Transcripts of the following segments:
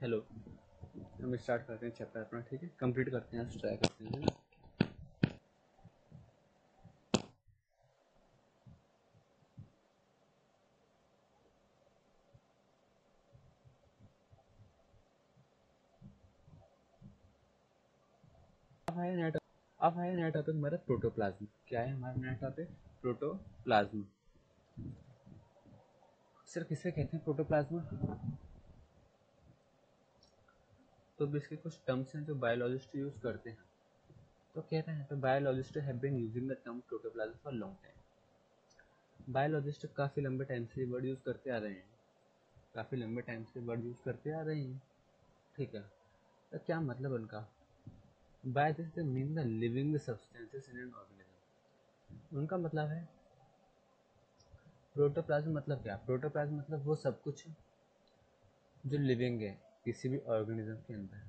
Hello. हम start करते हैं चैप्टर अपना, ठीक है, कंप्लीट करते हैं, ट्राई करते हैं, है ना। अब है नया टॉपिक हमारा प्रोटोप्लाज्म। क्या है हमारा नया टॉपिक? प्रोटोप्लाज्म। सर किसे कहते हैं प्रोटोप्लाज्म? तो इसके कुछ टर्म्स हैं जो बायोलॉजिस्ट यूज करते हैं। तो कहते हैं तो biologist have been using the term protoplasm for long time. Biologist काफी लंबे टाइम से वर्ड यूज करते आ रहे हैं, काफी लंबे टाइम से वर्ड यूज करते आ रहे हैं, ठीक है। तो क्या मतलब उनका? By this they mean the living substances in an organism. उनका मतलब है प्रोटोप्लाज्म मतलब क्या? प्रोटोप्लाज्म मतलब वो सब कुछ जो लिविंग है किसी भी ऑर्गेनिज्म के अंदर,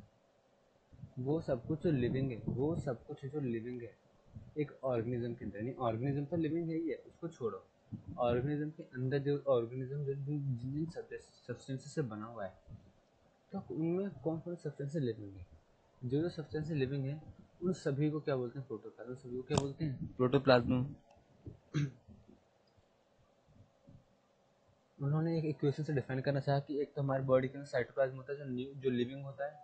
वो सब कुछ जो लिविंग है, वो सब कुछ जो लिविंग है एक ऑर्गेनिज्म के अंदर। नहीं, ऑर्गेनिज्म तो लिविंग है ही है, उसको छोड़ो। ऑर्गेनिज्म के अंदर जो ऑर्गेनिज्म जिन जिन सब्सटेंसेस से बना हुआ है, तो उनमें कौन कौन से सब्सटेंसेस लिविंग है? जो जो सब्सटेंसेस लिविंग है उन सभी को क्या बोलते हैं? प्रोटोप्लाज्म। सभी को क्या बोलते हैं? प्रोटोप्लाज्म। उन्होंने एक इक्वेशन से डिफाइन करना चाहा कि एक तो हमारी बॉडी के अंदर साइटोप्लाज्म होता है जो लिविंग होता है,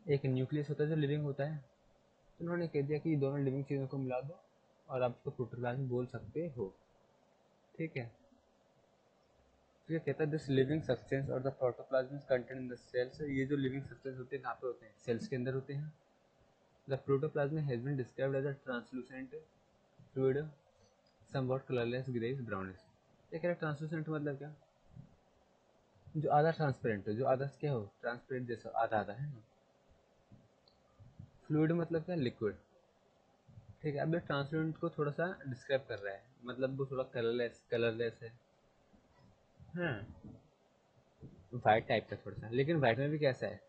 एक न्यूक्लियस होता है जो लिविंग होता है। तो उन्होंने कह दिया कि दोनों लिविंग चीज़ों को मिला दो और आप उसको प्रोटोप्लाज्म बोल सकते हो, ठीक है। तो ये कहता है दिस लिविंग सब्सटेंस और the protoplasm is content in the cells. ये जो लिविंग सब्सटेंस होते हैं कहाँ पे होते हैं? सेल्स के अंदर होते हैं। The protoplasm has been described as a translucent fluid somewhat colourless greyish brownish. ये कह रहा है ट्रांसलूसेंट मतलब क्या? जो आधा ट्रांसपेरेंट हो, जो आधा क्या हो? ट्रांसपेरेंट जैसा आधा आधा, है ना। फ्लूइड मतलब क्या? लिक्विड, ठीक है। अब ये ट्रांसपेरेंट को थोड़ा सा डिस्क्राइब कर रहा है, मतलब वो थोड़ा कलरलेस कलरलेस है, हाँ, वाइट टाइप का थोड़ा सा। लेकिन वाइट में भी कैसा है?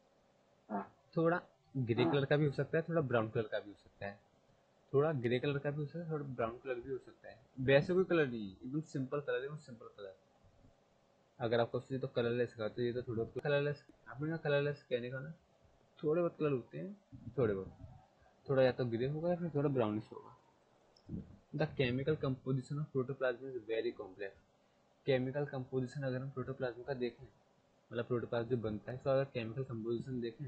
थोड़ा ग्रे कलर का भी हो सकता है, थोड़ा ब्राउन कलर का भी हो सकता है, थोड़ा ग्रे कलर का भी हो सकता है, थोड़ा ब्राउन कलर भी हो सकता है। वैसे कोई कलर नहीं है, एकदम सिंपल कलर है, एकदम सिंपल कलर। अगर आपको सोचिए तो कलरलेस का, तो ये तो थोड़ा कलरलेस। आपने कहा कलरलेस कहने का ना, थोड़े बहुत कलर होते हैं, थोड़े बहुत, थोड़ा या तो ग्रे होगा या फिर थोड़ा ब्राउनिश होगा। The chemical composition of protoplasm is very complex. Chemical composition अगर हम प्रोटोप्लाज्म का देखें, मतलब प्रोटोप्लाज्म जो बनता है, तो अगर केमिकल कंपोजिशन देखें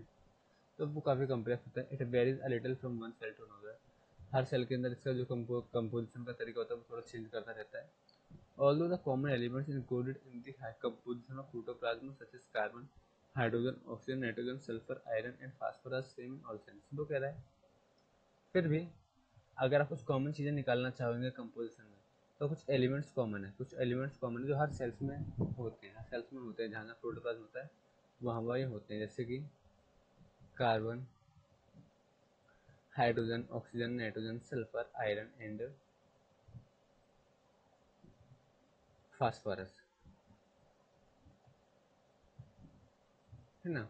तो वो काफ़ी कॉम्प्लेक्स होता है। It varies a little from one cell to another. हर सेल के अंदर इसका जो कंपोजिशन का तरीका होता है वो थोड़ा चेंज करता रहता है। Although the common elements included in the high composition of protoplasm such as carbon, hydrogen, oxygen, nitrogen, sulfur, iron and phosphorus same in all cells। वो कह रहा है फिर भी अगर आप कुछ कॉमन चीज़ें निकालना चाहोगे कंपोजिशन में, तो कुछ एलिमेंट्स कॉमन है, कुछ एलिमेंट्स कॉमन है जो हर सेल्स में होते हैं, हर सेल्स में होते हैं। जहाँ जहाँ प्रोटोप्लाज्म होता है वहाँ वही होते हैं, जैसे कि carbon, hydrogen, oxygen, nitrogen, sulphur, iron and phosphorus, है ना।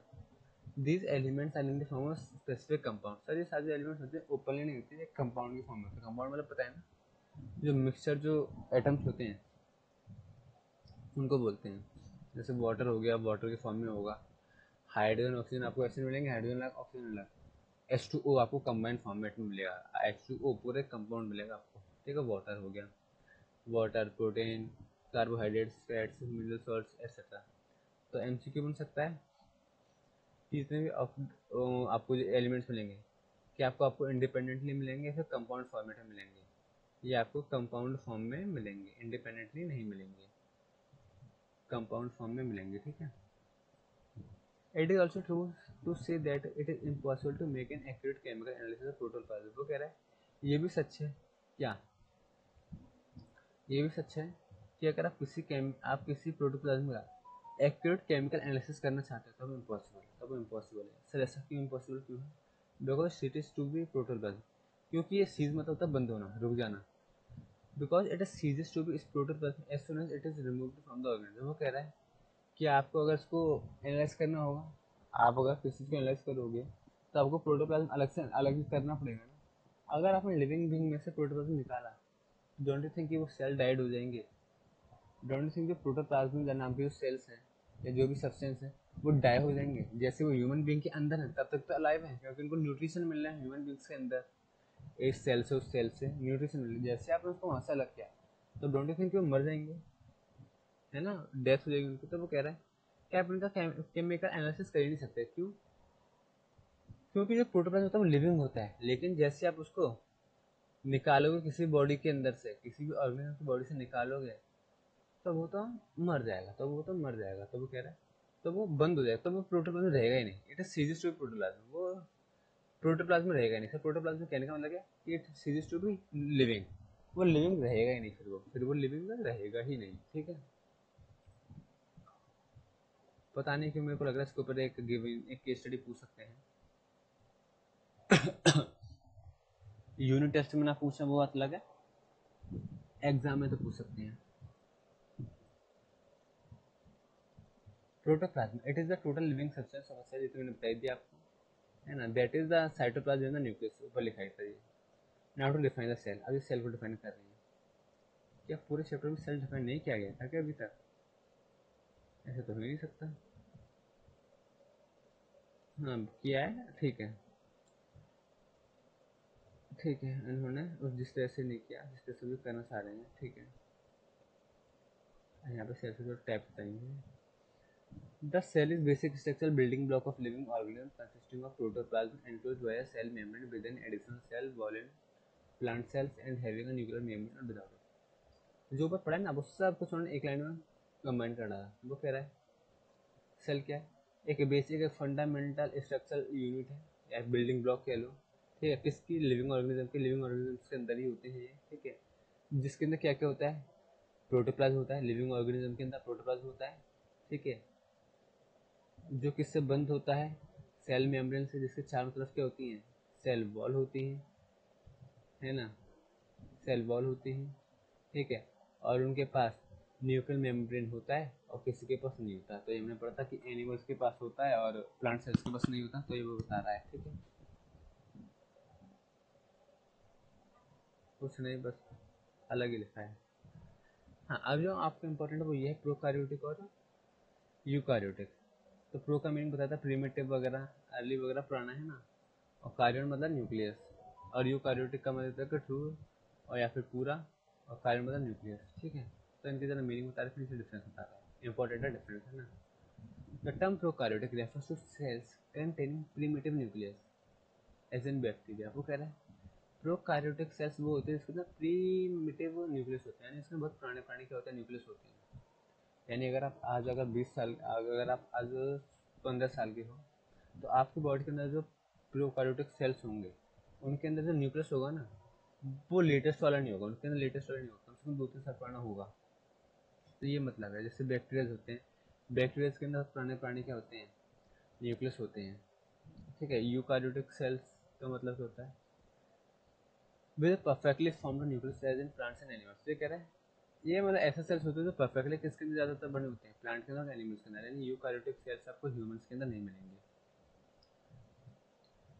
These elements are in the form of specific compound. Sir ये सारे एलिमेंट्स होते हैं ओपनली नहीं होते, एक कंपाउंड की फॉर्म में होते हैं। कंपाउंड मतलब पता है ना, जो मिक्सचर जो एटम्स होते हैं उनको बोलते हैं। जैसे वाटर हो गया, वाटर के फॉर्म में होगा। हाइड्रोजन ऑक्सीजन आपको ऐसे मिलेंगे, हाइड्रोजन अलग ऑक्सीजन अलग। H2O आपको कंबाइंड फॉर्मेट में मिलेगा, H2O पूरे कंपाउंड मिलेगा आपको, ठीक है। वाटर हो गया, water, protein, carbohydrates, fats, mineral salts etcetera. तो एमसीक्यू बन सकता है कि जितने भी आपको जो एलिमेंट्स मिलेंगे, क्या आपको इंडिपेंडेंटली मिलेंगे या फिर कंपाउंड फॉर्मेट में मिलेंगे? ये आपको कंपाउंड फॉर्म में मिलेंगे, इंडिपेंडेंटली नहीं मिलेंगे, कंपाउंड फॉर्म में मिलेंगे, ठीक है। It is also true to say that it is impossible to make an accurate chemical analysis of protoplasm. वो कह रहा है ये भी सच है क्या? ये भी सच है कि अगर आप किसी प्रोटोप्लाज्म का एक्यूरेट केमिकल एनालिसिस करना चाहते हो तब इम्पॉसिबल है, तब इम्पॉसिबल है। सर ऐसा क्यों इम्पॉसिबल क्यों है? Because it is to be protoplasm, क्योंकि ये सीज मतलब होता है बंद होना, रुक जाना। Because it is ceases to be protoplasm as soon as it is removed from the organism. वो कह रहा है कि आपको अगर इसको एनालाइज करना होगा, आप अगर किसी चीज़ को एनालाइज करोगे तो आपको प्रोटोप्लाज्म अलग से करना पड़ेगा ना। अगर आपने लिविंग बीइंग में से प्रोटोप्लाज्म निकाला, डोंट यू थिंक कि वो सेल डाइड हो जाएंगे? डोंट यू थिंक जो प्रोटोप्लाज्म नाम के जो सेल्स हैं या जो भी सब्सटेंस है वो डाई हो जाएंगे। जैसे वो ह्यूमन बीइंग के अंदर है तब तक तो अलाइव है, क्योंकि उनको न्यूट्रिशन मिल रहा है ह्यूमन बीइंग्स के अंदर, इस सेल से उस सेल से न्यूट्रिशन मिल रहा है। जैसे आपने उसको वहाँ से अलग किया तो डोंट यू थिंक वो मर जाएंगे, है ना, डेथ हो जाएगी उनकी। तो वो कह रहा है कि आप इनका केमिकल एनालिसिस कर ही नहीं सकते। क्यों? क्योंकि जो प्रोटोप्लाज्म होता है वो लिविंग होता है, लेकिन जैसे आप उसको निकालोगे किसी बॉडी के अंदर से, किसी भी ऑर्गेनिज्म की बॉडी से निकालोगे तो वो तो मर जाएगा, तो वो तो मर जाएगा। तो वो कह रहा है तो वो बंद हो जाएगा, तो वो प्रोटोप्लाज्म रहेगा ही नहीं। इट इज सीरीज टू प्रोटोप्लाज्म, वो प्रोटोप्लाज्म रहेगा ही नहीं। सर प्रोटोप्लाज्म कहने का मतलब क्या कि इट सीरीज टू बी लिविंग, वो लिविंग रहेगा ही नहीं, फिर वो लिविंग रहेगा ही नहीं। ठीक है, पता नहीं क्यों मेरे को लग रहा है इसके ऊपर एक केस स्टडी पूछ सकते हैं। यूनिट टेस्ट में ना पूछना वो बात अलग है, एग्जाम में तो पूछ सकते हैं। Protoplasm it is the total living substance of a cell, ये तो मैंने बता दिया आपको, है ना। That is the cytoplasm in the nucleus, ऊपर लिखा है था ये। Now to define the cell, अभी सेल को डिफाइन कर रही है। क्या पूरे चैप्टर में सेल डिफाइन नहीं किया गया था क्या अभी तक? ऐसा तो हो ही नहीं सकता। हाँ किया है, ठीक है, ठीक है, इन्होंने उस जिस तरह से नहीं किया जिस तरह से भी करना चाह रहे हैं, ठीक है। यहाँ पे सेल से जो टैप बताएंगे, the cell is basic structural building block of living organism consisting of protoplasm enclosed by a cell membrane with an additional cell wall in plant cells and having a nuclear membrane or without it। जो ऊपर पढ़ा है ना, वो सब कुछ उन्होंने एक लाइन में कंबाइन कर डाला। वो कह रहा है सेल क्या है, एक बेसिक एक फंडामेंटल स्ट्रक्चरल यूनिट है या बिल्डिंग ब्लॉक कह लो, ठीक है, किसकी, लिविंग ऑर्गेनिज्म के। लिविंग ऑर्गेनिज्म के अंदर ही होते हैं ये, ठीक है, जिसके अंदर क्या क्या होता है, प्रोटोप्लाज्म होता है। लिविंग ऑर्गेनिज्म के अंदर प्रोटोप्लाज्म होता है, ठीक है, जो किससे बंद होता है, सेल मेम्ब्रेन से, जिसके चारों तरफ क्या होती हैं, सेल वॉल होती हैं, है ना, सेल वॉल होती हैं, ठीक है, और उनके पास न्यूक्लियर मेम्ब्रेन होता है और किसी के पास नहीं होता। तो ये हमने पढ़ा था कि एनिमल्स के पास होता है और प्लांट सेल्स के पास नहीं होता, तो ये वो बता रहा है, ठीक है, कुछ नहीं, बस अलग ही लिखा है। हाँ, अब जो आपको इम्पोर्टेंट है वो ये है प्रोकार्योटिक और यूकार्योटिक। तो प्रो का मीनिंग बताया था प्रीमिटिव वगैरह, अर्ली वगैरह, पुराना, है ना, और कार्यन मतलब न्यूक्लियस, और यूकार्योटिक का मतलब है ट्रू और या फिर पूरा, और कार्यन मतलब न्यूक्लियस, ठीक है। तो इनके जरा मीनिंग बता रहे हैं, डिफरेंस बता रहे हैं, इंपॉर्टेंट है डिफरेंस, है ना। The term prokaryotic refers to cells containing primitive nucleus as in bacteria. वो कह रहा है प्रोकार्योटिक सेल्स वो होते हैं जिसके अंदर प्रीमिटिव न्यूक्लियस होते हैं, यानी इसमें बहुत पुराने प्राणी क्या होता है, न्यूक्लियस होते हैं। यानी अगर आप आज अगर 20 साल, अगर आप आज 15 साल के हो, तो आपकी बॉडी के अंदर जो प्रोकार्योटिक सेल्स होंगे उनके अंदर जो न्यूक्लियस होगा ना, वो लेटेस्ट वाला नहीं होगा, उनके अंदर लेटेस्ट वाला नहीं होगा, कम से कम 2-3 साल पुराना होगा। तो ये मतलब है, जैसे बैक्टीरियाज होते हैं, बैक्टीरियाज के अंदर पुराने प्राणी क्या होते हैं, न्यूक्लियस होते हैं, ठीक है। यूकार्योटिक सेल्स का मतलब क्या होता है, with perfectly formed nucleus as in plants and animals. ये कह रहे हैं ये मतलब ऐसे सेल्स होते हैं जो परफेक्टली किसके अंदर ज़्यादातर बने होते हैं, प्लांट के अंदर और एनिमल्स के अंदर, यानी यूकार्योटिक सेल्स आपको ह्यूमंस के अंदर नहीं मिलेंगे।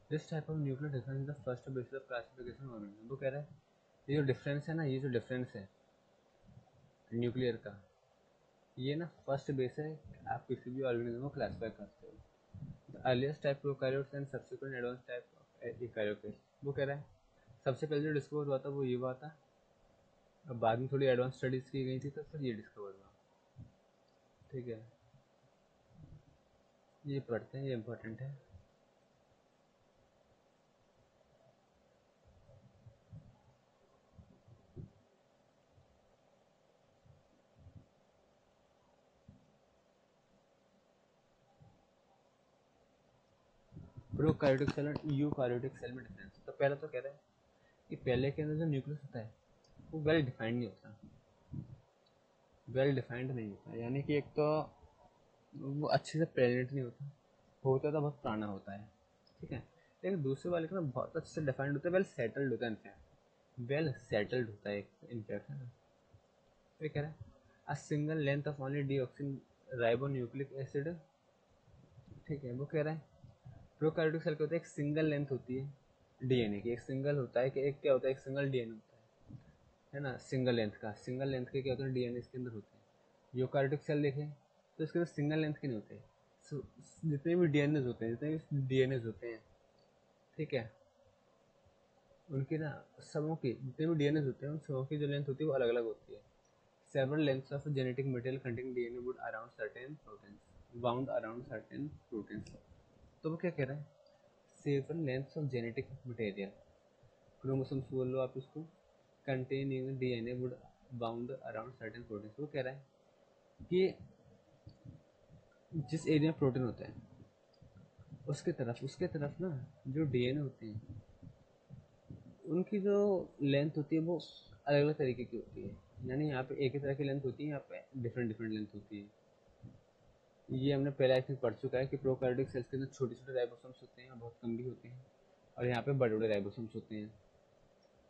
This type of nuclear difference is the first basis of classification organism. वो कह रहा है ये जो डिफरेंस है ना, ये जो डिफरेंस है न्यूक्लियर का, ये ना फर्स्ट बेस है आप किसी भी ऑर्गेनिज्म को क्लासिफाई करते हो। The earliest type prokaryotes and subsequent advance type of eukaryotes. वो कह रहा है सबसे पहले जो डिस्कवर हुआ था वो ये हुआ था, अब बाद में थोड़ी एडवांस स्टडीज की गई थी तो फिर ये डिस्कवर हुआ, ठीक है। ये पढ़ते हैं, ये इंपॉर्टेंट है। प्रोकैरियोटिक सेल और यूकैरियोटिक सेल में डिफरेंस। तो पहले तो कह रहा है कि पहले के अंदर जो न्यूक्लियस होता है वो वेल डिफाइंड नहीं होता, वेल डिफाइंड नहीं होता, यानी कि एक तो वो अच्छे से प्रेजेंट नहीं होता, होता तो बहुत पुराना होता है, ठीक है। लेकिन दूसरे वाले का ना बहुत अच्छे से डिफाइंड होता है, वेल सेटल्ड होता है, इनफैक्ट वेल सेटल्ड होता है इनफैक्ट, है ना। तो ये कह रहा है a single length of only deoxyribonucleic acid, ठीक है। वो कह रहा है प्रोकैरियोटिक सेल क्या होता है, एक सिंगल लेंथ होती है डीएनए की, एक सिंगल होता है कि एक क्या होता है, एक सिंगल डीएनए होता है ना, सिंगल लेंथ का, सिंगल लेंथ के क्या होते हैं डीएनए इसके अंदर होते हैं। यूकैरियोटिक सेल देखें तो इसके अंदर सिंगल लेंथ के नहीं होते, जितने भी डीएनएज होते हैं, ठीक है, उनकी ना सबों की जितने भी डीएनएज होते हैं उन सबों की जो लेंथ होती है वो अलग अलग होती है। Several lengths of genetic material containing DNA would around certain proteins bound around certain proteins. तो वो क्या कह रहा है, several lengths of genetic material, chromosomes बोल लो आप इसको, containing DNA would bound around certain proteins. वो कह रहा है कि जिस एरिया में प्रोटीन होता है उसके तरफ ना जो डीएनए होते हैं उनकी जो लेंथ होती है वो अलग अलग तरीके की होती है। यानी यहाँ पे एक ही तरह की लेंथ होती है, यहाँ पे डिफरेंट डिफरेंट लेंथ होती है। ये हमने पहले आई थिंक पढ़ चुका है कि प्रोकार्योटिक सेल्स के अंदर छोटे छोटे राइबोसोम्स होते हैं और बहुत कम भी होते हैं, और यहाँ पे बड़े बड़े राइबोसोम्स होते हैं।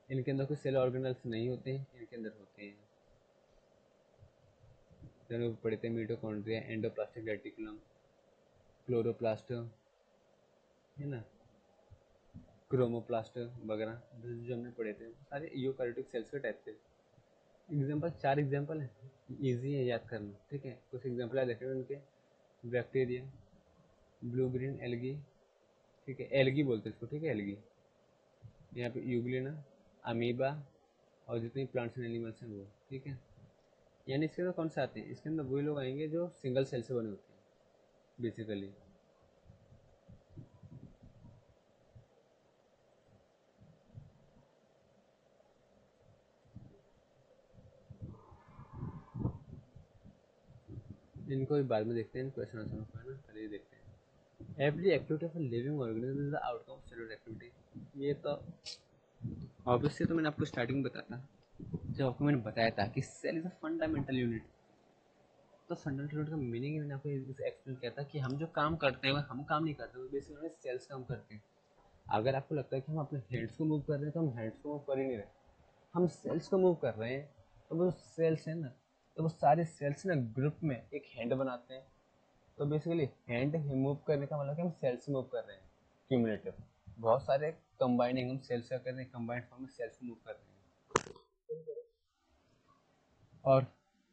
इनके अंदर कोई सेल ऑर्गेनल्स नहीं होते हैं, इनके अंदर होते हैं जो पढ़े थे, मिटोकॉन्ड्रिया, एंडोप्लास्टिक रेटिकुलम, क्लोरोप्लास्ट, है ना, क्रोमोप्लास्ट वगैरह जो हमने पढ़े थे सारे यूकार्योटिक सेल्स के टाइप थे। एग्जाम्पल 4 एग्जाम्पल है, इजी है याद करना, ठीक है। कुछ एग्जाम्पल है देखे उनके, बैक्टीरिया, ब्लू ग्रीन एल्गी, ठीक है, एल्गी बोलते हैं इसको, ठीक है, एल्गी, यहाँ पे यूग्लिना, अमीबा, और जितने प्लांट्स एंड एनिमल्स हैं वो, ठीक है। यानी इसके अंदर कौन से आते हैं, इसके अंदर वही लोग आएंगे जो सिंगल सेल से बने होते हैं बेसिकली। इनको भी बाद में देखते हैं, क्वेश्चन आंसर को, है ना, पहले ही देखते हैं। Every activity of a living organism is the outcome of cellular activity. ये तो ऑब्वियसली तो मैंने आपको स्टार्टिंग में बताया था, जब आपको मैंने बताया था कि cell is a fundamental unit. तो फंडामेंटल यूनिट का मीनिंग मैंने आपको एक्सप्लेन किया था कि हम जो काम करते हैं हम काम नहीं करते, वो बेसिकली सेल्स काम करते हैं। अगर आपको लगता है कि हम अपने हैंड्स को मूव कर रहे हैं तो हम हैंड्स को मूव कर ही नहीं रहे, हम सेल्स को मूव कर रहे हैं। तो वो सेल्स है ना, तो वो सारे सेल्स ना ग्रुप में एक हैंड बनाते हैं। तो बेसिकली हैंड मूव करने का मतलब कि हम सेल्स मूव कर रहे हैं, क्यूमुलेटिव बहुत सारे कंबाइनिंग हम सेल्स का कर रहे हैं, कंबाइंड फॉर्म में सेल्स मूव कर रहे हैं। और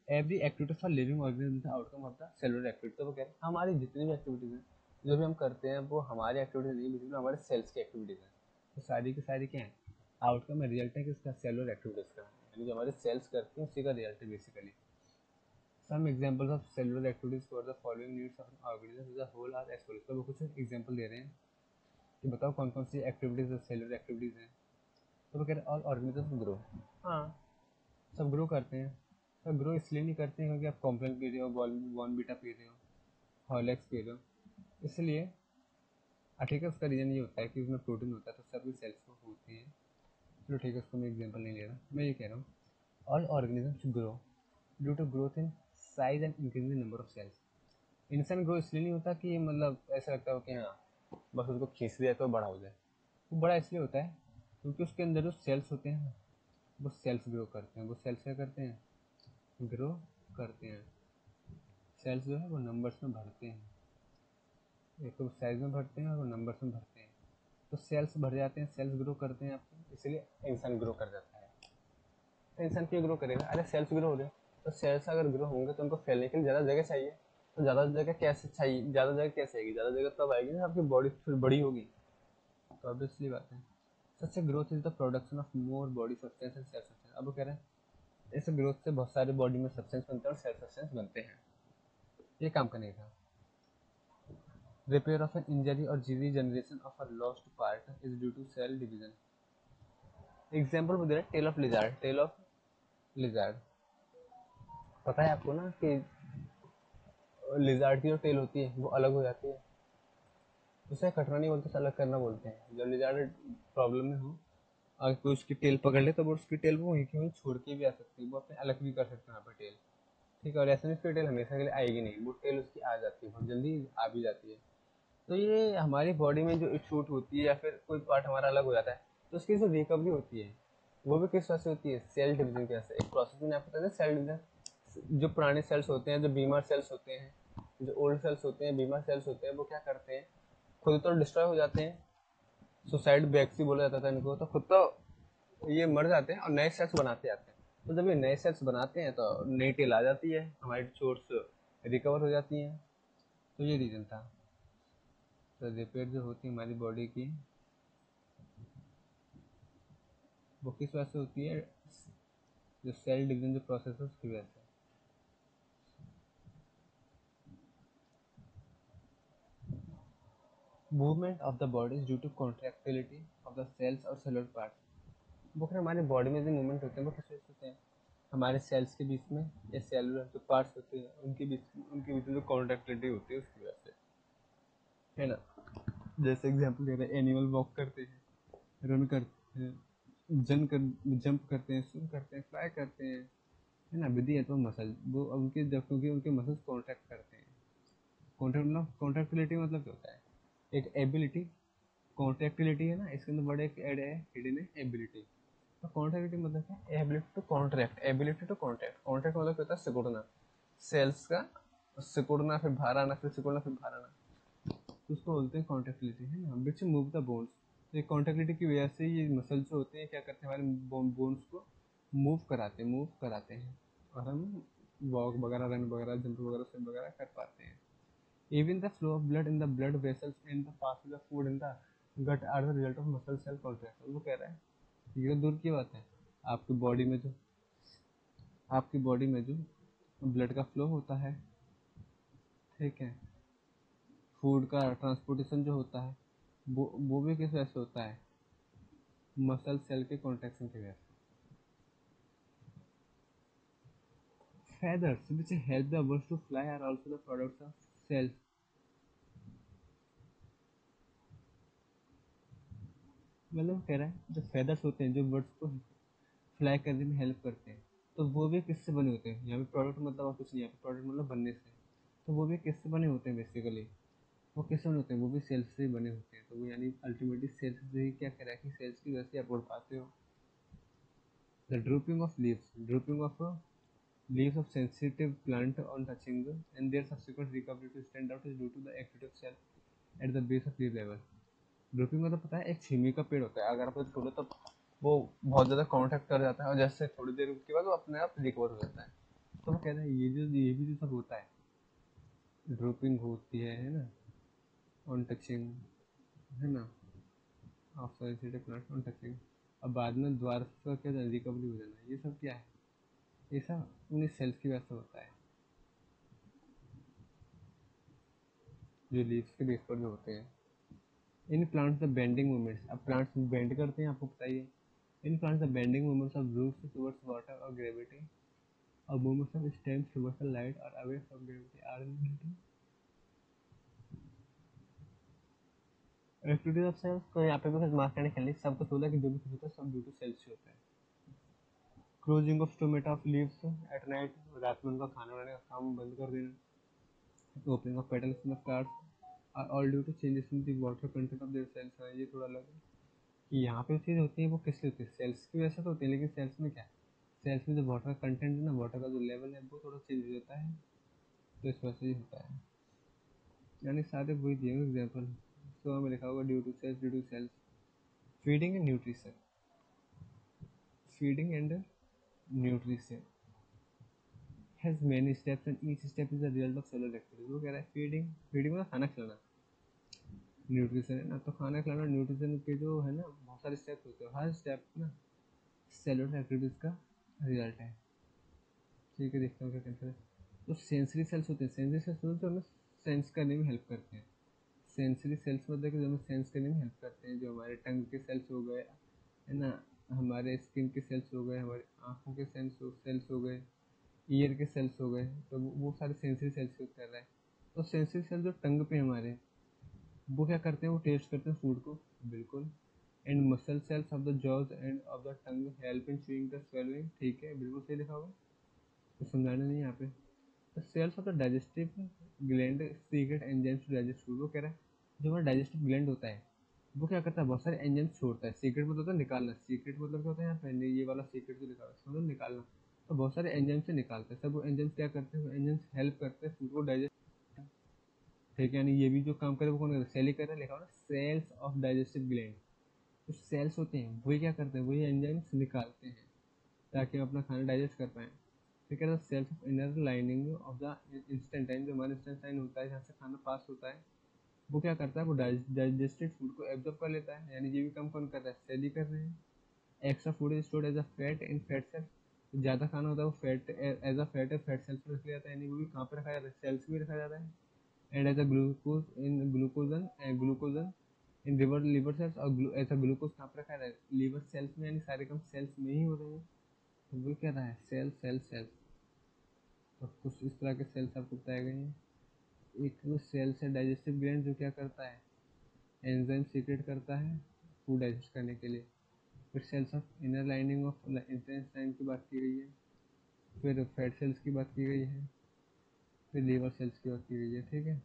every activity for living organism the outcome of the cellular activity. तो वो कह रहे हैं हमारी जितनी भी एक्टिविटीज हैं, जो भी हम करते हैं वो हमारी एक्टिविटीज नहीं, बेसिकली हमारे सेल्स की एक्टिविटीज हैं। तो सारी की सारी क्या है, आउटकम है, रिजल्ट है किसका, सेलुलर एक्टिविटीज का, यानी जो हमारे सेल्स करते हैं उसी का रिजल्ट है basically. Some examples of cellular activities for the following needs of organism as a whole are as follows. तो वो कुछ एग्जांपल दे रहे हैं कि बताओ कौन कौन सी एक्टिविटीज सेलुलर एक्टिविटीज हैं। तो वो कह रहे हैं ऑल ऑर्गेनिज्म ग्रो। हाँ, सब ग्रो करते हैं। सब ग्रो इसलिए नहीं करते हैं क्योंकि आप कॉम्प्लेन पी रहे हो, बॉर्नवीटा पी रहे हो, हॉर्लिक्स पी रहे हो, इसलिए। ठीक है, उसका रीज़न ये होता है कि उसमें प्रोटीन होता है, तो सभी सेल्स को होती है। चलो ठीक है, उसको मैं एग्जांपल नहीं ले रहा, मैं ये कह रहा हूँ all organisms grow due to growth in size and increasing number of cells. इंसान ग्रो इसलिए नहीं होता कि मतलब ऐसा लगता हो कि हाँ बस उसको खींच दिया तो बड़ा हो जाए। वो बड़ा इसलिए होता है क्योंकि उसके अंदर जो सेल्स होते हैं वो सेल्स ग्रो करते हैं। वो सेल्स क्या करते हैं, ग्रो करते हैं। सेल्स जो है वो नंबर्स में भरते हैं, एक तो साइज में भरते हैं और वो नंबर्स में भरते हैं। तो सेल्स भर जाते हैं, सेल्स ग्रो करते हैं आपके, इसलिए इंसान ग्रो कर जाता है। तो इंसान क्यों ग्रो करेगा, अरे सेल्स ग्रो हो रहे हैं, तो सेल्स अगर ग्रो होंगे तो उनको फैलने के लिए ज़्यादा जगह चाहिए। तो ज़्यादा जगह कैसे चाहिए, ज़्यादा जगह कैसे आएगी, ज़्यादा जगह तब आएगी ना आपकी बॉडी फिर बड़ी होगी। तो ऑब्वियसली बात है, such growth is the production of more body substance and cell substance. अब वो कह रहे हैं इस ग्रोथ से बहुत सारे बॉडी में सब्सटेंस बनते हैं और सेल सब्सटेंस बनते हैं। ये काम करने का repair of an injury or regeneration of a lost part is due to cell division. Example वो दे रहा है tail of lizard. Tail of lizard पता है आपको ना कि लिजार्ड की जो टेल होती है वो अलग हो जाती है, उसे कटना नहीं बोलते, अलग करना बोलते हैं। जब लिजार्ड प्रॉब्लम में हो, अगर कोई उसकी टेल पकड़ ले तो वो उसकी टेल वो वहीं की वहीं छोड़ के भी आ सकती है, वो अपने अलग भी कर सकते हैं वहाँ पे टेल, ठीक है। और ऐसा नहीं उसकी टेल हमेशा के लिए आएगी नहीं, वो टेल उसकी आ जाती है, बहुत जल्दी आ भी जाती है। तो ये हमारी बॉडी में जो चोट होती है या फिर कोई पार्ट हमारा अलग हो जाता है तो उसकी जो रिकवरी होती है वो भी किस वजह से होती है, सेल डिवीजन की वजह से। एक प्रोसेस में आपको पता है सेल डिवीजन, जो पुराने सेल्स होते हैं, जो बीमार सेल्स होते हैं, जो ओल्ड सेल्स होते हैं, बीमार सेल्स होते हैं, वो क्या करते हैं, खुद तो डिस्ट्रॉय हो जाते हैं, सुसाइड बैक्सी बोला जाता था इनको, तो खुद तो ये मर जाते हैं और नए सेल्स बनाते आते हैं। तो जब ये नए सेल्स बनाते हैं तो नई टेल आ जाती है, हमारी चोट्स रिकवर हो जाती हैं। तो ये रीज़न था। तो रिपेयर जो होती है हमारी बॉडी की, वो किस वजह से होती है? जो सेल डिवीजन जो प्रोसेस है उसकी वजह से। Movement of the body is due to contractility of the cells और सेलुलर पार्ट्स। वो हमारी बॉडी में जो मूवमेंट होते हैं वो किस वजह से होते हैं? हमारे सेल्स के बीच में या सेलुलर जो पार्ट्स होते हैं उनके बीच में जो कॉन्ट्रैक्टिलिटी होती है उसकी वजह से, है ना। जैसे एग्जांपल दे रहे हैं, एनिमल वॉक करते हैं, रन करते हैं, जंप करते हैं, स्विम करते हैं, फ्लाई करते हैं, है ना। विधि है तो मसल वो उनके क्योंकि उनके मसल्स कॉन्ट्रैक्ट करते हैं। कॉन्ट्रैक्टिलिटी मतलब क्या होता है? एक एबिलिटी। कॉन्ट्रैक्टिलिटी है ना, इसके अंदर बड़े एक ऐड है हिडन है एबिलिटी। तो कॉन्ट्रैक्टिलिटी मतलब क्या? Ability to contract, ability to contract. Contract मतलब क्या होता है? सिकुड़ना, सेल्स का सिकुड़ना, फिर बाहर आना, फिर सिकुड़ना, फिर बाहर आना, तो उसको बोलते हैं कॉन्ट्रैक्टिलिटी, है ना। Which move the bones. तो ये कॉन्ट्रैक्टिलिटी की वजह से ये मसल जो होते हैं क्या करते हैं? हमारे बोन्स को मूव कराते हैं, और हम वॉक वगैरह, रन वगैरह, जंप वगैरह, स्विम वगैरह कर पाते हैं। Even the flow of blood in the blood vessels and the passage of food in the gut are the result of muscle cell contraction। वो कह रहा है ये दूर की बात है। आपकी बॉडी में जो आपकी बॉडी में जो ब्लड का फ्लो होता है, ठीक है, फूड का ट्रांसपोर्टेशन जो होता है, वो भी किस वजह से होता है? मसल सेल के कॉन्ट्रैक्शन की वजह से। Feathers which help the birds to fly are also the products of cells। मतलब कह रहा है जो फेदर्स होते हैं जो बर्ड्स को फ्लाई करने में हेल्प करते हैं, तो वो भी किससे बने होते हैं? यहाँ पे प्रोडक्ट मतलब और कुछ नहीं, यहाँ पे प्रोडक्ट मतलब बनने से। तो वो भी किससे बने होते हैं बेसिकली? वो किससे बने होते हैं? वो भी सेल्स से ही बने होते हैं। तो वो यानी अल्टीमेटली सेल्स से ही क्या कह रहा है कि सेल्स की वजह से आप उड़ पाते हो। The drooping of leaves of sensitive plant on touching and their subsequent recovery to stand out is due to the active cell at the base of leaf level। Drooping मतलब पता है? एक छीमी का पेड़ होता है, अगर आप उसे छोड़ो तो वो बहुत ज़्यादा कॉन्टैक्ट कर जाता है, और जैसे थोड़ी देर के बाद वो अपने आप रिकवर हो जाता है। तो वो कहते हैं ये भी जो सब होता है, ड्रूपिंग होती है ना, ऑन टचिंग, है ना, of sensitive plant on touching, अब बाद में द्वार का क्या रिकवरी हो जाना, ये सब क्या है? ये सब उन्हीं सेल्स की वजह से होता है, जो लीव्स के बेस पर जो होते हैं। In plants the bending movements, अब प्लांट्स बेंड करते हैं, आपको बताइए। In plants the bending movements of roots towards water और ग्रेविटी और movements of stems towards the light और away from gravity are activities of cells. तो यहाँ पे भी कुछ मार्क करने के लिए सब कुछ बोला कि जो भी कुछ होता है सब ड्यू टू सेल्स से होता है। Closing of stomata of leaves at night, रात में उनका खाना बनाने का काम बंद कर देना। Opening of petals in the flowers are all due to changes in the water content of their cells. ये थोड़ा अलग है कि यहाँ पे चीज़ होती है वो किससे होती है? सेल्स की वजह से तो होती है, लेकिन सेल्स में क्या? सेल्स में जो वाटर का कंटेंट है ना, वाटर का जो लेवल है वो थोड़ा चेंज हो जाता है, तो इस वजह से ही होता है। यानी सारे वही दिए एग्जाम्पल। तो हमें लिखा होगा due to cells. Feeding and nutrition, feeding and nutrition has many steps and each step is the result of cellular activity. वो कह रहा है फीडिंग मतलब खाना खिलाना, न्यूट्रिशन है ना, तो खाना खिलाना, न्यूट्रिशन के जो है ना बहुत सारे स्टेप्स होते हैं, हर स्टेप ना सेलुलर एक्टिविटीज का रिजल्ट है। ठीक है, देखता हूँ क्या कैंसर है। तो सेंसरी सेल्स होते हैं, सेंसरी सेल्स होते हैं जो हमें सेंस करने में हेल्प करते हैं। सेंसरी सेल्स मतलब कि जो हमें सेंस करने में हेल्प करते हैं, जो हमारे टंग के सेल्स हो गए, है ना, हमारे स्किन के सेल्स हो गए, हमारे आँखों के सेल्स हो गए, ईयर के सेल्स हो गए, तो वो सारे सेंसरी सेल्स यूज कर रहा है। तो सेंसरी सेल जो टंग पे हमारे, वो क्या करते हैं? वो टेस्ट करते हैं फूड को, बिल्कुल। And muscle cells of the jaws end of the tongue help in chewing the swelling. ठीक है, बिल्कुल सही लिखा होगा, तो समझाना नहीं यहाँ पे। The cells of the digestive gland secrete enzymes to digest food. वो कह रहा है जो हमारा डाइजेस्टिव ग्लैंड होता है वो क्या करता है? बहुत सारे एंजाइम्स छोड़ता है। सीक्रेट मतलब होता है निकालना, सीक्रेट मतलब क्या होता है? यहाँ पे ये वाला सीक्रेट जो लिखा हुआ है इसका मतलब निकालना। तो बहुत सारे एंजाइम्स से निकालते हैं, सब वो एंजाइम्स क्या करते हैं? वो एंजाइम्स हेल्प करते हैं फूड को डाइजेस्ट। ठीक है, यानी ये भी जो काम करे वो कौन कर रहा है? सेल ही कर रहा है, लिखा हुआ ना सेल्स ऑफ डाइजेस्टिव ग्लैंड। जो सेल्स होते हैं वही क्या करते हैं? वही एंजाइम्स निकालते हैं ताकि हम अपना खाना डाइजेस्ट कर पाएँ। फिर कह रहा है cells of inner lining of the intestine, जो हमारा इंस्टेंटाइन होता है जहाँ से खाना पास होता है, वो क्या करता है, वो डाइजेस्टेड फूड को एब्जॉर्ब कर लेता है, यानी ये भी काम कौन कर रहा है, सेल ही कर रहे हैं। Extra food is stored as a fat in fat cells, ज़्यादा खाना होता है वो fat as a fat fat cells में रख लिया जाता है, यानी वो भी कहाँ पे रखा जाता है, सेल्स में रखा जाता है। And as a glucose in glycogen in liver cells, और एज अ ग्लूकोज कहाँ पे रखा जाता है, लिवर सेल्स में, यानी सारे काम सेल्स में ही हो रहे हैं। तो वो क्या रहा है, सेल सेल सेल। तो कुछ इस तरह के सेल्स आपको बताए गए हैं। एक सेल है डाइजेस्टिव ग्लैंड, जो क्या करता है, एंजाइम सीक्रेट करता है फूड डाइजेस्ट करने के लिए। फिर cells of inner lining of intestine की बात की गई है। फिर फैट सेल्स की बात की गई है। फिर लीवर सेल्स की बात की गई है, ठीक है।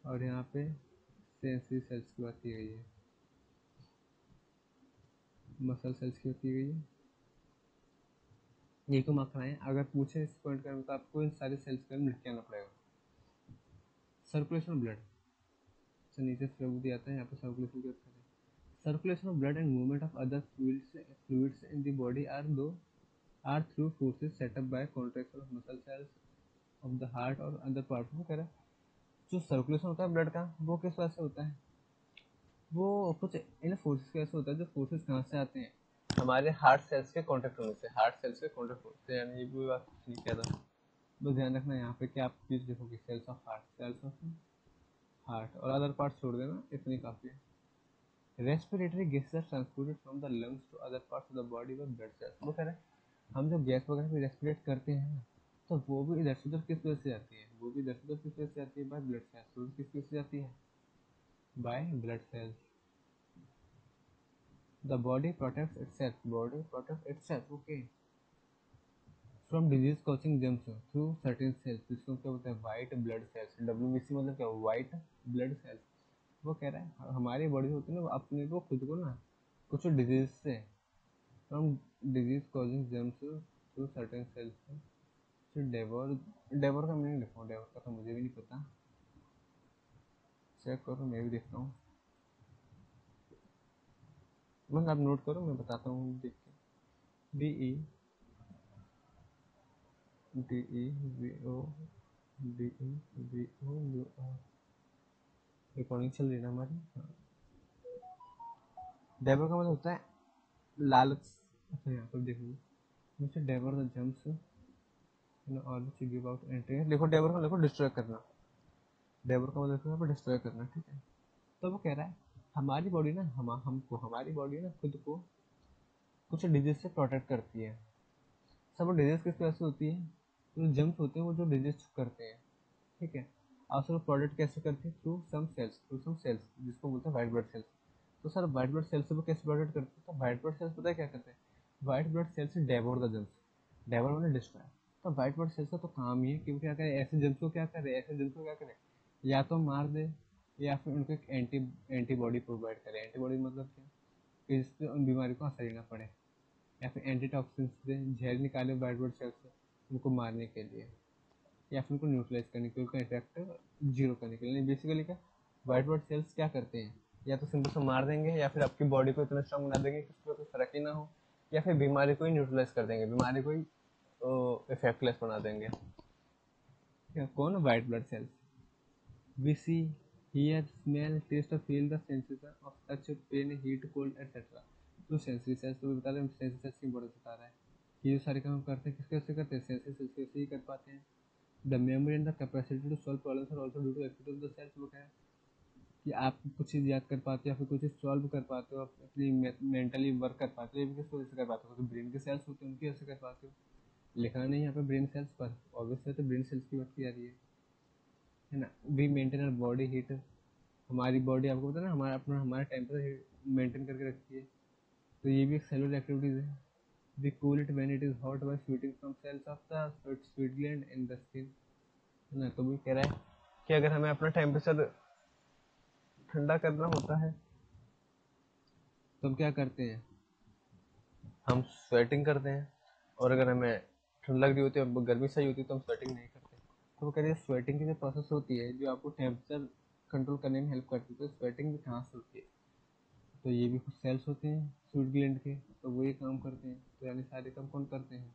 और यहाँ पे सेंसरी सेल्स की बात की गई है, मसल सेल्स की बात की गई है। ये तो मार्क कराएं, अगर पूछे इस पॉइंट का तो आपको इन सारे सेल्स का लिख के आना पड़ेगा। सर्कुलेशन ब्लड, तो नीचे फ्लूइड आता है, यहाँ पे सर्कुलेशन की बात करें। Circulation of blood and movement of other fluids in the body are through forces set up by contraction of muscle cells of the heart और अदर पार्ट्स में करें। जो सर्कुलेशन होता है ब्लड का, वो किस वजह से होता है, वो कुछ इन फोर्सेस की वजह से होता है। जो फोर्सेस कहाँ से आते हैं, हमारे हार्ट सेल्स के कॉन्टेक्ट होने से, हार्ट सेल्स के कॉन्टेक्ट होने से, यानी ये भी बात नहीं कह रहा। तो ध्यान रखना यहाँ पे कि आप चीज देखोगे, cells of heart, cells of heart, और अदर पार्ट छोड़ देना, इतनी काफी है। Respiratory gases are transported from the lungs to other parts of the body by blood cells. वो कह रहे हैं हम जो गैस वगैरह भी रेस्पिरेट करते हैं ना, तो वो भी इधर से उधर किस वजह से आती है, वो भी इधर से उधर किस वजह से आती है, बाय ब्लड सेल्स। वो भी किस वजह से आती है, by blood cells. The body protects itself, body protects itself, okay, from disease causing germs through certain cells, जिसको क्या बोलते हैं, वाइट ब्लड सेल्स। डब्ल्यूबीसी मतलब क्या, वाइट ब्लड सेल्स। वो कह रहा है हमारी बॉडी होती है ना, वो अपने को खुद को ना कुछ डिजीज से, from disease causing germs through certain cells, फिर डेवोर, डेवोर का मीनिंग लिखो, डेवोर का तो मुझे भी नहीं पता, चेक करो, मैं भी देखता हूँ। बस आप नोट करो, मैं बताता हूँ देख के। D E D E V O D E V O U R, recording चल रही है ना हमारी। डेवर का मतलब होता है लालच। अच्छा यहाँ पर देखो, मिस्टर डेवर द जम्प्स और गिव आउट एंट्री, लिखो डेवर का, लिखो डिस्ट्रॉय करना। डेवर का मतलब यहाँ पर डिस्ट्रॉय करना, ठीक है। तो वो कह रहा है हमारी बॉडी ना, हमको, हमारी बॉडी ना खुद को कुछ डिजीज से प्रोटेक्ट करती है। सब डिजीज किस वजह से होती है, जो जम्स होते हैं वो जो डिजीज करते हैं, ठीक है। और सर प्रोटेक्ट कैसे करते हैं, थ्रू सम सेल्स जिसको बोलते हैं वाइट ब्लड सेल्स। तो सर वाइट ब्लड सेल्स से वो कैसे प्रोटेक्ट करते हैं, तो वाइट ब्लड सेल्स पता है क्या करते हैं, वाइट ब्लड सेल्स से डेवोर द जम्स, डेवोर मतलब डिस्ट्रॉय। तो वाइट ब्लड सेल्स का तो काम ही है कि वो क्या करे, ऐसे जम्स को क्या करे, ऐसे जम्स को क्या करे, या तो मार दे, या फिर उनको एक एंटीबॉडी प्रोवाइड करे। एंटीबॉडी मतलब क्या, कि जिससे उन बीमारी को असर ही ना पड़े, या फिर एंटीटॉक्सिन्स से जहर निकाले वाइट ब्लड सेल्स से उनको मारने के लिए, या फिर उनको न्यूट्रलाइज करने के लिए, उनका इफेक्ट जीरो करने के लिए। बेसिकली क्या, वाइट ब्लड सेल्स क्या करते हैं, या तो सिंपल से मार देंगे, या फिर आपकी बॉडी को इतना स्ट्रॉन्ग बना देंगे कि उसमें कोई फर्क ही ना हो, या फिर बीमारी को ही न्यूट्रलाइज कर देंगे, बीमारी को ही इफेक्टलेस बना देंगे। कौन, white blood cells. We see, hear, smell, taste और feel the sensation of touch, pain, heat, cold etcetera. तो सेंसरी सेल्स तो बता रहे हैं, सेंसरी सेल्स की इंपॉर्टेंस बता रहा है। ये जो सारे काम हम करते हैं किसके वजह से करते हैं, सेंसरी सेल्स की वजह से ही कर पाते हैं। The memory and the capacity to solve problems are also due to activity of the cells. वो क्या है कि आप कुछ चीज़ याद कर पाते हो, या फिर कुछ चीज़ सॉल्व कर पाते हो, अपनी मेंटली वर्क कर पाते हो, ये भी किस वजह से कर पाते हो, तो ब्रेन के सेल्स होते हैं उनकी वजह से कर पाते हो। लिखना नहीं यहाँ पे ब्रेन सेल्स पर, ऑब्वियसली तो ब्रेन सेल्स की बात की जा रही है ना। We maintain our body heat, हमारी बॉडी आपको पता है ना, हमारा अपना हमारा टेम्परेचर मेंटेन करके रखती है। तो ये भी एक सेलुलर एक्टिविटीज है। We cool it when it is hot by sweating from cells of the sweat gland in the skin, है ना। तो भी कह रहा है कि अगर हमें अपना टेम्परेचर ठंडा करना होता है तो हम क्या करते हैं, हम स्वेटिंग करते हैं। और अगर हमें ठंड लग रही होती है और गर्मी सही होती है तो हम स्वेटिंग नहीं करते। तो वो कह रहे हैं स्वेटिंग की जो प्रोसेस होती है जो आपको टेम्परेचर कंट्रोल करने में हेल्प करती है, तो स्वेटिंग भी कहाँ से होती है, तो ये भी कुछ सेल्स होते हैं स्वीट ग्लैंड के, तो वो ये काम करते हैं। तो यानी सारे काम कौन करते हैं,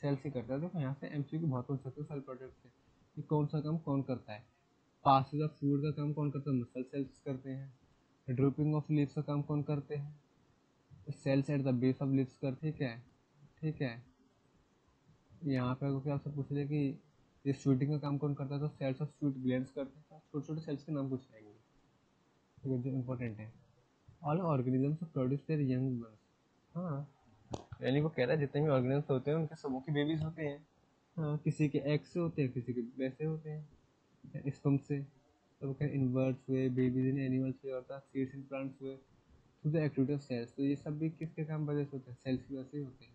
सेल्स ही करता है। देखो यहाँ से एमसीक्यू बहुत पूछ सकते हो सेल प्रोडक्ट से कि कौन सा काम कौन करता है। पासिस ऑफ फूड का काम कौन करता है, मसल सेल्स करते हैं। ड्रूपिंग ऑफ लीव्स का काम कौन करते हैं, cells at the base of leaves करते हैं। क्या है, ठीक है। यहाँ पे अगर आपसे पूछ ले कि ये शूटिंग का काम कौन करता है, तो सेल्स ऑफ शूट ग्लैंड्स करते हैं। छोटे छोटे सेल्स के नाम पूछ लेंगे, ठीक है, जो इम्पोर्टेंट है। All organisms produce their young once. हाँ, यानी वो कह रहा है जितने भी ऑर्गेनिजम्स होते हैं उनके सबों के बेबीज होते हैं। हाँ, किसी के एग से होते हैं, किसी के वैसे होते हैं स्पर्म से। तो वो कह इनवर्ट्स हुए, बेबीज इन एनिमल्स हुए, और सीड्स इन प्लांट्स हुए through the activity of cells. तो ये सब भी किसके काम वजह से होते हैं, सेल्स की वजह से ही होते हैं।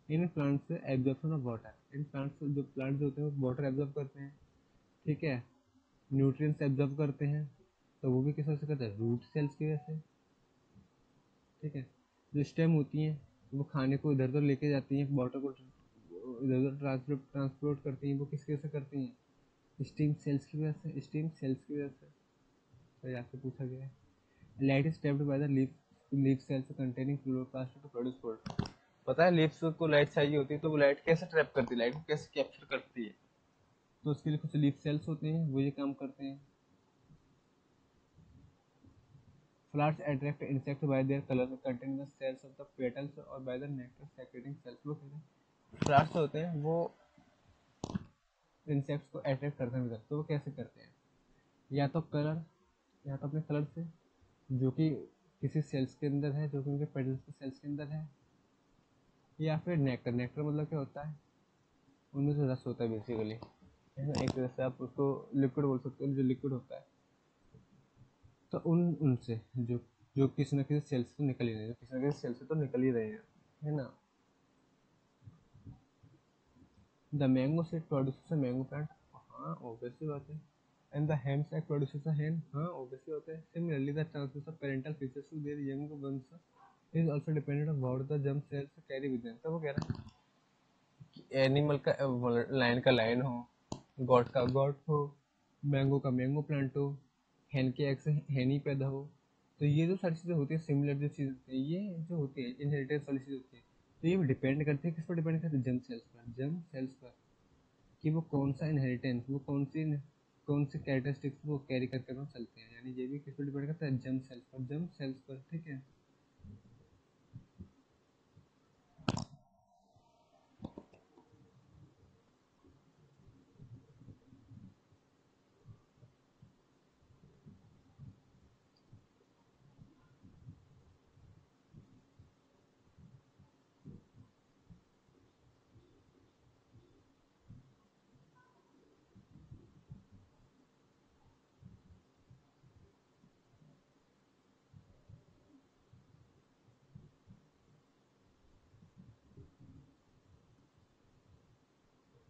इन प्लांट्स से absorption of water, in plants जो प्लांट्स होते हैं वो वाटर एब्जॉर्ब करते हैं, ठीक है। न्यूट्रिएंट्स एब्जॉर्ब करते हैं, तो वो भी किस वजह से करते हैं, रूट सेल्स की वजह से, ठीक है। जो स्टेम होती हैं वो खाने को इधर उधर लेके जाती हैं, वाटर को इधर उधर ट्रांसपोर्ट करती हैं, वो किसकी वजह से करती हैं, स्टीम सेल्स की वजह से, स्टीम सेल्स की वजह से। तो यहाँ से पूछा गया है। Light is trapped by the leaf cells containing chloroplast to produce food. पता है लीव्स को लाइट चाहिए होती है, तो वो लाइट कैसे ट्रैप करती है, लाइट को कैसे कैप्चर करती है, तो उसके लिए कुछ लीफ सेल्स होते हैं, वो ये काम करते हैं। Flowers attract insect by their colour containing the cells of the petals और by the nectar secreting cells. वो कहते हैं फ्लावर्स होते हैं वो इंसेक्ट्स को अट्रैक्ट करते हैं, तो वो कैसे करते हैं, या तो कलर, या तो अपने कलर से, जो कि किसी सेल्स के अंदर है, जो कि उनके पेटल्स के सेल्स के अंदर है, या फिर नेक्टर। नेक्टर मतलब क्या होता है, उनमें से रस होता है बेसिकली, है ना। एक तरह से आप उसको लिक्विड बोल सकते हो, जो लिक्विड होता है। तो उनसे जो जो किसी न किसी सेल से निकल ही रहे हैं, किसी न किसी सेल से तो निकल ही रहे हैं, है ना। The mango seed produces a mango plant, हाँ ऑब्वियसली बात है। And the hen's egg produces a hen, हाँ ऑब्वियसली होता है। Similarly the transmission of parental features to their young ones is also dependent on what the germ cells carry with them. तो वो कह रहा है कि एनिमल का लायन का लायन हो, गॉड का गॉड हो, मैंगो का मैंगो प्लांट हो, हैन के एग से हैन ही पैदा हो। तो ये जो सारी चीज़ें होती है, सिमिलर जो चीज़ होती है, ये जो होती है इनहेरिटेंस वाली चीज़ होती है, तो ये डिपेंड करती है किस पर, डिपेंड करती है जर्म सेल्स पर, जर्म सेल्स पर, कि वो कौन सा इनहेरिटेंस, वो कौन सी कैरेक्टरिस्टिक्स वो कैरी करके वो चलते हैं। यानी ये भी किस पर डिपेंड करता है, जर्म सेल्स पर, जर्म सेल्स पर, ठीक है।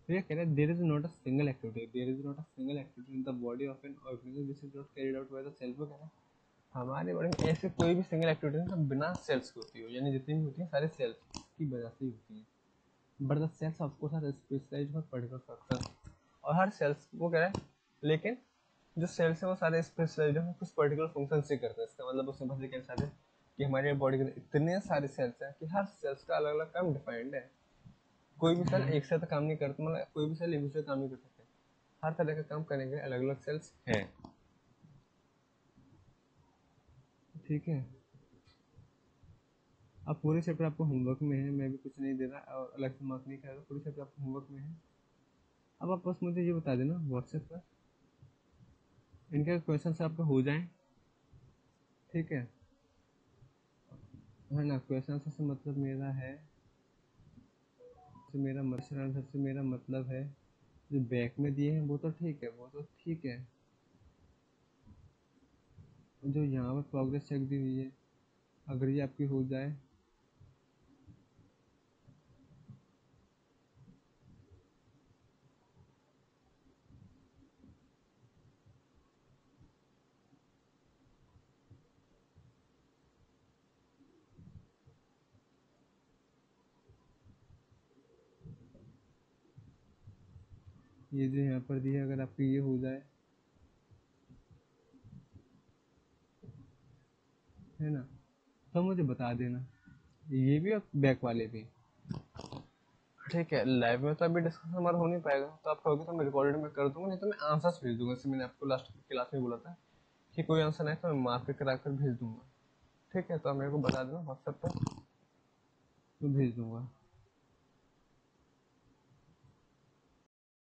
तो ये कह रहा है there is not a single activity, there is not a single activity in the body of an organism which is not carried out by the self. वो कह रहा है हमारे बॉडी में ऐसे कोई भी सिंगल एक्टिविटी नहीं बिना सेल्स की होती हो, यानी जितनी भी होती है सारे सेल्स की वजह से ही होती है। But the cells of course are specialised for particular function, और हर सेल्स वो कह रहा है, लेकिन जो सेल्स है वो सारे स्पेशलाइज्ड है कुछ पर्टिकुलर फंक्शन से करते हैं। इसका मतलब उसमें बस ये कह सारे कि हमारे बॉडी के इतने सारे सेल्स हैं कि हर सेल्स का अलग अलग काम डिफाइंड है। कोई भी सेल एक साथ काम नहीं करता, मतलब कोई भी सेल एक दूसरे काम नहीं कर सकते, हर तरह का काम करने के अलग अलग सेल्स हैं, ठीक है। अब पूरे चैप्टर आपको होमवर्क में है, मैं भी कुछ नहीं दे रहा और अलग से मार्क नहीं कर रहा, पूरे चैप्टर आपको होमवर्क में है। अब आप बस मुझे ये बता देना व्हाट्सएप पर, इनके क्वेश्चन आपके हो जाएं, ठीक है ना। क्वेश्चन से मतलब मेरा है, से मेरा मतलब है जो बैक में दिए हैं वो तो ठीक है, वो तो ठीक है। जो यहाँ पर प्रोग्रेस चेक दी हुई है, अगर ये आपकी हो जाए, ये जो यहाँ पर दिया है अगर आपकी ये हो जाए, है ना, तो मुझे बता देना, ये भी और बैक वाले भी। ठीक है, लाइव में तो अभी डिस्कशन हमारा हो नहीं पाएगा, तो आप कहोगे तो मैं रिकॉर्डेड में कर दूंगा, नहीं तो मैं आंसर्स भेज दूंगा, जैसे मैंने आपको लास्ट क्लास में बोला था कि कोई आंसर नहीं तो मैं मार्क करा कर भेज दूंगा। ठीक है, तो आप मेरे को बता देना व्हाट्सएप पर, तो भेज दूंगा।